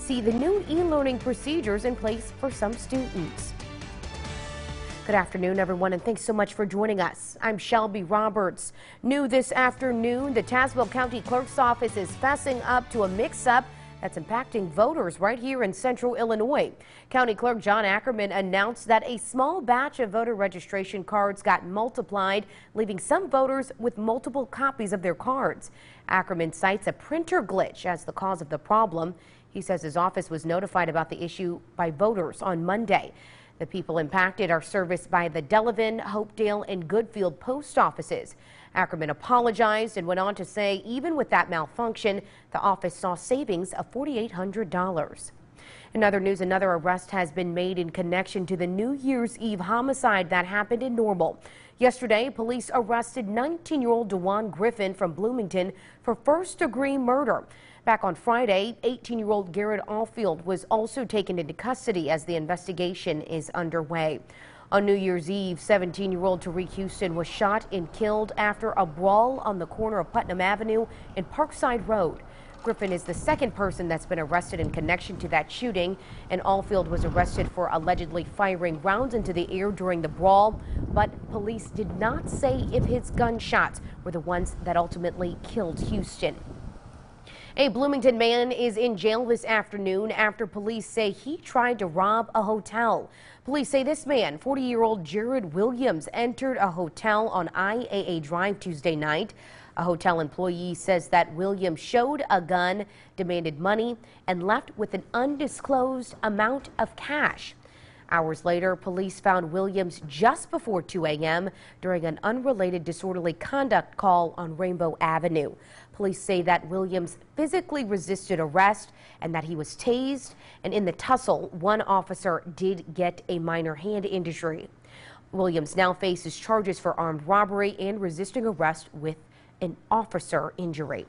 see the new e-learning procedures in place for some students. Good afternoon, everyone, and thanks so much for joining us. I'm Shelby Roberts. New this afternoon, the Tazewell County Clerk's Office is fessing up to a mix-up that's impacting voters right here in central Illinois. County Clerk John Ackerman announced that a small batch of voter registration cards got multiplied, leaving some voters with multiple copies of their cards. Ackerman cites a printer glitch as the cause of the problem. He says his office was notified about the issue by voters on Monday. The people impacted are serviced by the Delavan, Hopedale, and Goodfield post offices. Ackerman apologized and went on to say even with that malfunction, the office saw savings of $4,800. In other news, another arrest has been made in connection to the New Year's Eve homicide that happened in Normal. Yesterday, police arrested 19-year-old DeJuan Griffin from Bloomington for first-degree murder. Back on Friday, 18-year-old Garrett Alfield was also taken into custody as the investigation is underway. On New Year's Eve, 17-year-old Tariq Houston was shot and killed after a brawl on the corner of Putnam Avenue and Parkside Road. Griffin is the second person that's been arrested in connection to that shooting, and Alfield was arrested for allegedly firing rounds into the air during the brawl, but police did not say if his gunshots were the ones that ultimately killed Houston. A Bloomington man is in jail this afternoon after police say he tried to rob a hotel. Police say this man, 40-year-old Jared Williams, entered a hotel on IAA Drive Tuesday night. A hotel employee says that Williams showed a gun, demanded money, and left with an undisclosed amount of cash. Hours later, police found Williams just before 2 a.m. during an unrelated disorderly conduct call on Rainbow Avenue. Police say that Williams physically resisted arrest and that he was tased, and in the tussle, one officer did get a minor hand injury. Williams now faces charges for armed robbery and resisting arrest with an officer injury.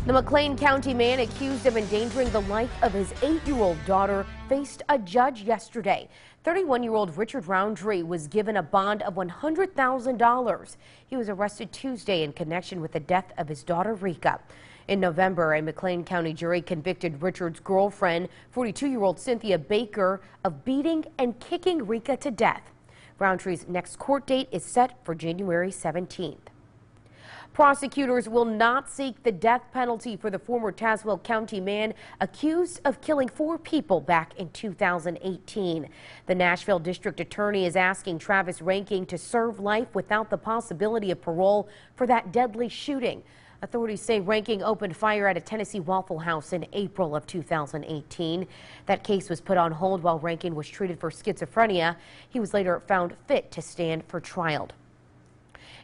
The McLean County man accused of endangering the life of his 8-year-old daughter faced a judge yesterday. 31-year-old Richard Roundtree was given a bond of $100,000. He was arrested Tuesday in connection with the death of his daughter Rika. In November, a McLean County jury convicted Richard's girlfriend, 42-year-old Cynthia Baker, of beating and kicking Rika to death. Roundtree's next court date is set for January 17th. Prosecutors will not seek the death penalty for the former Tazewell County man accused of killing 4 people back in 2018. The Nashville District Attorney is asking Travis Reinking to serve life without the possibility of parole for that deadly shooting. Authorities say Reinking opened fire at a Tennessee Waffle House in April of 2018. That case was put on hold while Reinking was treated for schizophrenia. He was later found fit to stand for trial.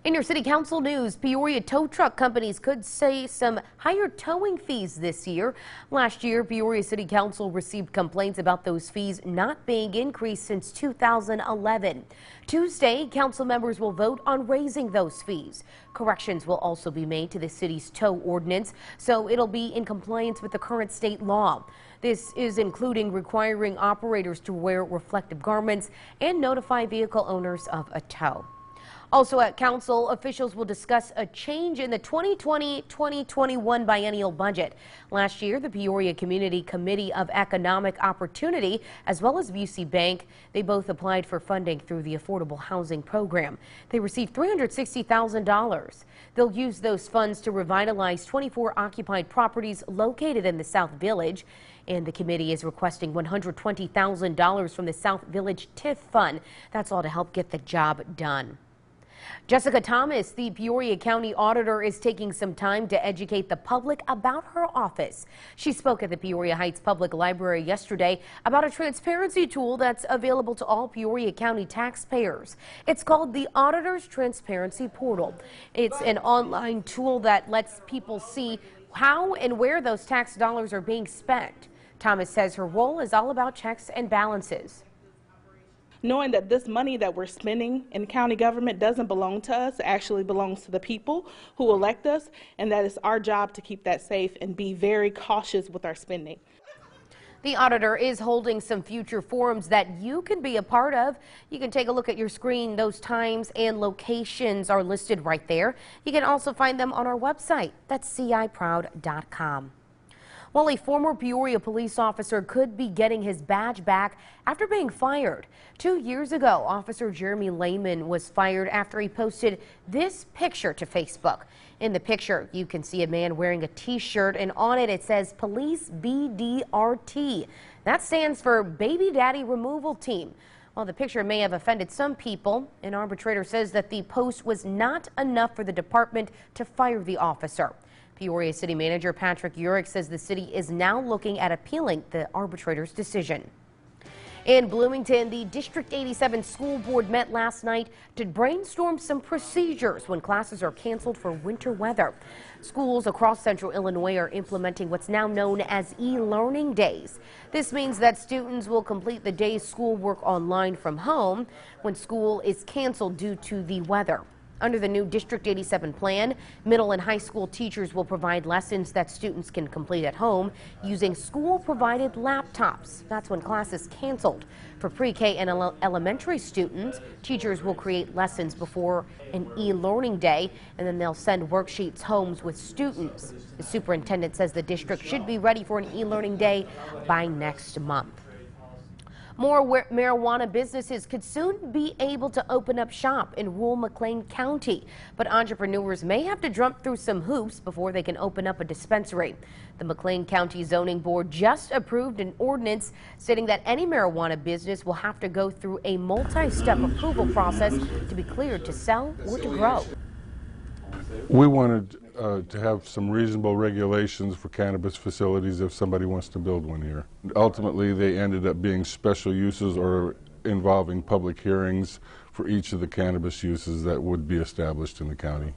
In your city council news, Peoria tow truck companies could see some higher towing fees this year. Last year, Peoria City Council received complaints about those fees not being increased since 2011. Tuesday, council members will vote on raising those fees. Corrections will also be made to the city's tow ordinance, so it'll be in compliance with the current state law. This is including requiring operators to wear reflective garments and notify vehicle owners of a tow. Also at council, officials will discuss a change in the 2020-2021 biennial budget. Last year, the Peoria Community Committee of Economic Opportunity, as well as Busey Bank, they both applied for funding through the Affordable Housing Program. They received $360,000. They'll use those funds to revitalize 24 occupied properties located in the South Village. And the committee is requesting $120,000 from the South Village TIF Fund. That's all to help get the job done. Jessica Thomas, the Peoria County Auditor, is taking some time to educate the public about her office. She spoke at the Peoria Heights Public Library yesterday about a transparency tool that's available to all Peoria County taxpayers. It's called the Auditor's Transparency Portal. It's an online tool that lets people see how and where those tax dollars are being spent. Thomas says her role is all about checks and balances. Knowing that this money that we're spending in county government doesn't belong to us, it actually belongs to the people who elect us, and that it's our job to keep that safe and be very cautious with our spending. The auditor is holding some future forums that you can be a part of. You can take a look at your screen. Those times and locations are listed right there. You can also find them on our website. That's ciproud.com. Well, a former Peoria police officer could be getting his badge back after being fired. 2 years ago, Officer Jeremy Lehman was fired after he posted this picture to Facebook. In the picture, you can see a man wearing a t-shirt, and on it says Police BDRT. That stands for Baby Daddy Removal Team. While the picture may have offended some people, an arbitrator says that the post was not enough for the department to fire the officer. Peoria City Manager Patrick Urick says the city is now looking at appealing the arbitrator's decision. In Bloomington, the District 87 School Board met last night to brainstorm some procedures when classes are canceled for winter weather. Schools across central Illinois are implementing what's now known as e-learning days. This means that students will complete the day's schoolwork online from home when school is canceled due to the weather. Under the new District 87 plan, middle and high school teachers will provide lessons that students can complete at home using school-provided laptops. That's when class is canceled. For pre-K and elementary students, teachers will create lessons before an e-learning day, and then they'll send worksheets home with students. The superintendent says the district should be ready for an e-learning day by next month. More marijuana businesses could soon be able to open up shop in rural McLean County, but entrepreneurs may have to jump through some hoops before they can open up a dispensary. The McLean County Zoning Board just approved an ordinance stating that any marijuana business will have to go through a multi-step approval process to be cleared to sell or to grow. We wanted to have some reasonable regulations for cannabis facilities if somebody wants to build one here. Ultimately, they ended up being special uses or involving public hearings for each of the cannabis uses that would be established in the county.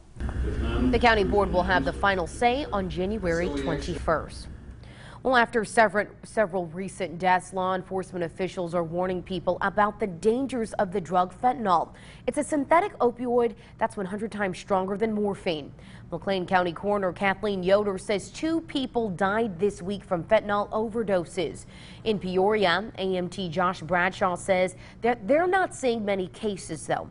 The county board will have the final say on January 21st. Well, after several recent deaths, law enforcement officials are warning people about the dangers of the drug fentanyl. It's a synthetic opioid that's 100 times stronger than morphine. McLean County Coroner Kathleen Yoder says 2 people died this week from fentanyl overdoses. In Peoria, AMT Josh Bradshaw says that they're not seeing many cases, though.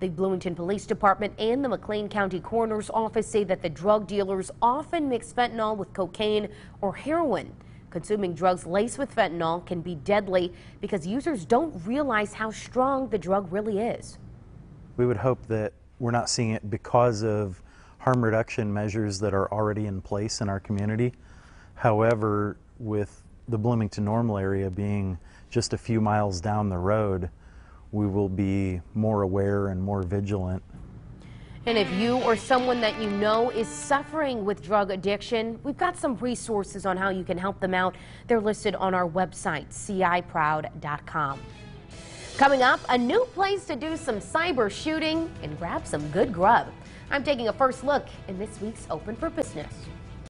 The Bloomington Police Department and the McLean County Coroner's Office say that the drug dealers often mix fentanyl with cocaine or heroin. Consuming drugs laced with fentanyl can be deadly because users don't realize how strong the drug really is. We would hope that we're not seeing it because of harm reduction measures that are already in place in our community. However, with the Bloomington Normal area being just a few miles down the road, we will be more aware and more vigilant. And if you or someone that you know is suffering with drug addiction, we've got some resources on how you can help them out. They're listed on our website, ciproud.com. Coming up, a new place to do some cyber shooting and grab some good grub. I'm taking a first look in this week's Open for Business.